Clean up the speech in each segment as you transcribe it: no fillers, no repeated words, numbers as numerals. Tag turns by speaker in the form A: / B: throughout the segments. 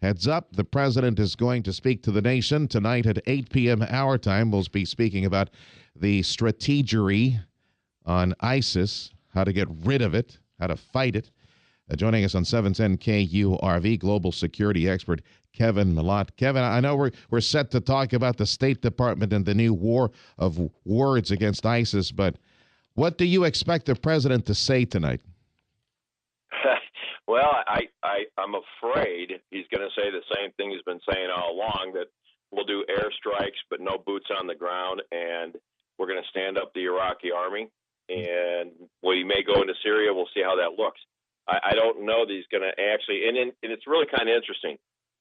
A: Heads up, the president is going to speak to the nation tonight at 8 p.m. our time. We'll be speaking about the strategery on ISIS, how to get rid of it, how to fight it. Joining us on 710 KURV, global security expert Kevin Mellot. Kevin, I know we're set to talk about the State Department and the new war of words against ISIS, but what do you expect the president to say tonight?
B: Well, I'm afraid he's going to say the same thing he's been saying all along, that we'll do airstrikes but no boots on the ground, and we're going to stand up the Iraqi army, and we may go into Syria. We'll see how that looks. I don't know that he's going to actually, and it's really kind of interesting.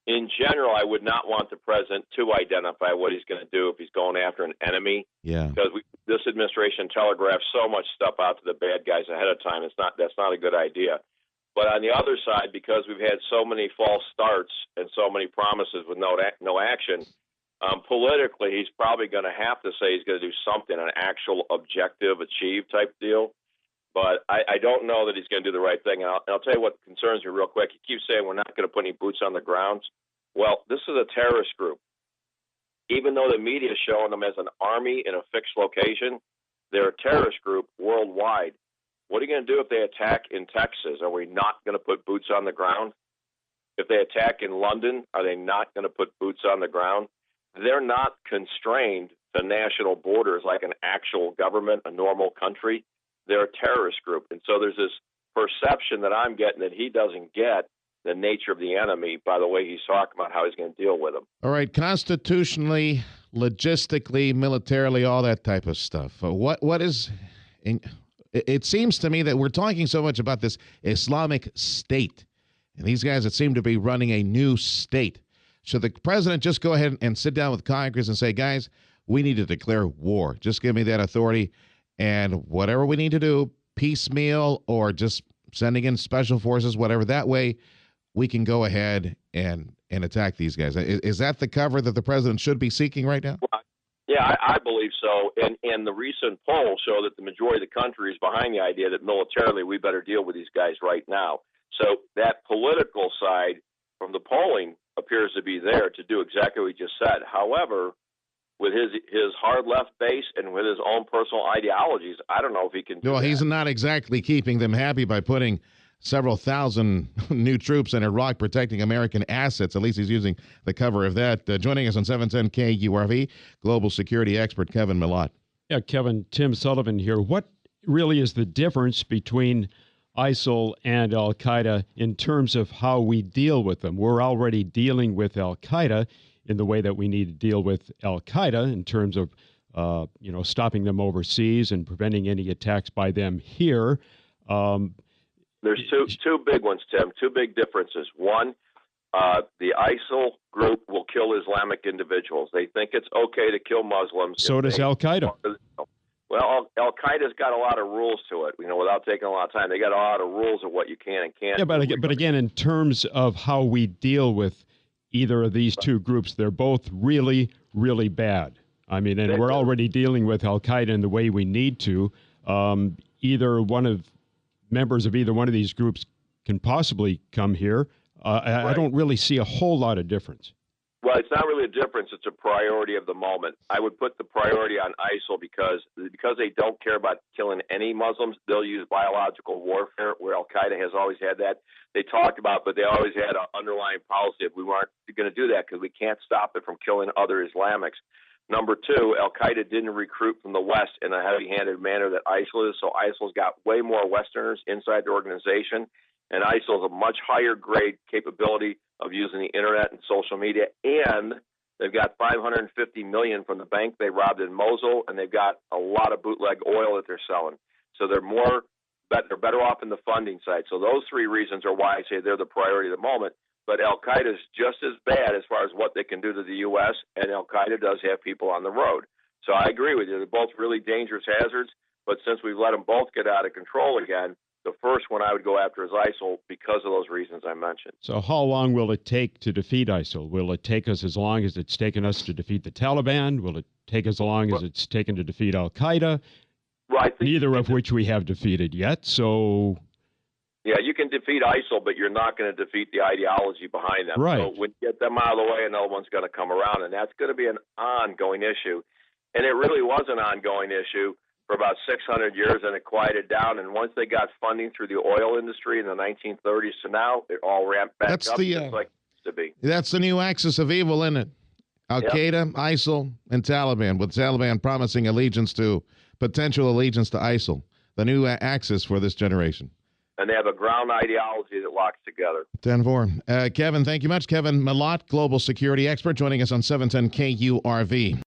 B: In general, I would not want the president to identify what he's going to do if he's going after an enemy.
A: Yeah.
B: Because this administration telegraphs so much stuff out to the bad guys ahead of time. That's not a good idea. But on the other side, because we've had so many false starts and so many promises with no action, politically, he's probably going to have to say he's going to do something, an actual objective, achieve type deal. But I don't know that he's going to do the right thing. And I'll tell you what concerns me real quick. He keeps saying we're not going to put any boots on the ground. Well, this is a terrorist group. Even though the media is showing them as an army in a fixed location, they're a terrorist group worldwide. What are you going to do if they attack in Texas? Are we not going to put boots on the ground? If they attack in London, are they not going to put boots on the ground? They're not constrained to national borders like an actual government, a normal country. They're a terrorist group. And so there's this perception that I'm getting that he doesn't get the nature of the enemy by the way he's talking about how he's going to deal with them.
A: All right, constitutionally, logistically, militarily, all that type of stuff. What is... It seems to me that we're talking so much about this Islamic State, and these guys that seem to be running a new state. Should the president just go ahead and sit down with Congress and say, guys, we need to declare war. Just give me that authority, and whatever we need to do, piecemeal or just sending in special forces, whatever, that way we can go ahead and attack these guys. Is that the cover that the president should be seeking right now?
B: Yeah, I believe so. And the recent polls show that the majority of the country is behind the idea that militarily we better deal with these guys right now. So that political side from the polling appears to be there to do exactly what he just said. However, with his hard left base and with his own personal ideologies, I don't know if he can do that.
A: He's not exactly keeping them happy by putting several thousand new troops in Iraq protecting American assets. At least he's using the cover of that. Joining us on 710 KURV, global security expert Kevin Mellot.
C: Yeah, Kevin, Tim Sullivan here. What really is the difference between ISIL and al-Qaeda in terms of how we deal with them? We're already dealing with al-Qaeda in the way that we need to deal with al-Qaeda in terms of, stopping them overseas and preventing any attacks by them here.
B: There's two big ones, Tim, two big differences. One, the ISIL group will kill Islamic individuals. They think it's okay to kill Muslims.
C: So does al-Qaeda.
B: Well, al-Qaeda's got a lot of rules to it, without taking a lot of time. They got a lot of rules of what you can and can't.
C: Yeah, but again, in terms of how we deal with either of these two groups, they're both really, really bad. I mean, and we're already dealing with al-Qaeda in the way we need to. Members of either one of these groups can possibly come here. I don't really see a whole lot of difference.
B: Well, it's not really a difference. It's a priority of the moment. I would put the priority on ISIL because they don't care about killing any Muslims. They'll use biological warfare, where al-Qaeda has always had that. They talked about, but they always had an underlying policy of we weren't going to do that because we can't stop it from killing other Islamics. Number two, al-Qaeda didn't recruit from the West in a heavy-handed manner that ISIL is, so ISIL's got way more Westerners inside the organization, and ISIL has a much higher grade capability of using the internet and social media, and they've got $550 million from the bank they robbed in Mosul, and they've got a lot of bootleg oil that they're selling. So they're better off in the funding side. So those three reasons are why I say they're the priority of the moment. But al-Qaeda is just as bad as far as what they can do to the U.S., and al-Qaeda does have people on the road. So I agree with you. They're both really dangerous hazards, but since we've let them both get out of control again, the first one I would go after is ISIL because of those reasons I mentioned.
C: So how long will it take to defeat ISIL? Will it take us as long as it's taken us to defeat the Taliban? Will it take as long as it's taken to defeat al-Qaeda?
B: Right.
C: Neither of which we have defeated yet, so...
B: Yeah, you can defeat ISIL, but you're not going to defeat the ideology behind them.
C: Right.
B: So when you get them out of the way, another one's going to come around, and that's going to be an ongoing issue. And it really was an ongoing issue for about 600 years, and it quieted down. And once they got funding through the oil industry in the 1930s to now, it all ramped back up just like it used to be.
A: That's the new axis of evil, isn't it? Al-Qaeda, ISIL, and Taliban, with Taliban promising potential allegiance to ISIL, the new axis for this generation.
B: And they have a ground ideology that locks together.
A: 10-4. Kevin, thank you much. Kevin Mellot, global security expert, joining us on 710 KURV.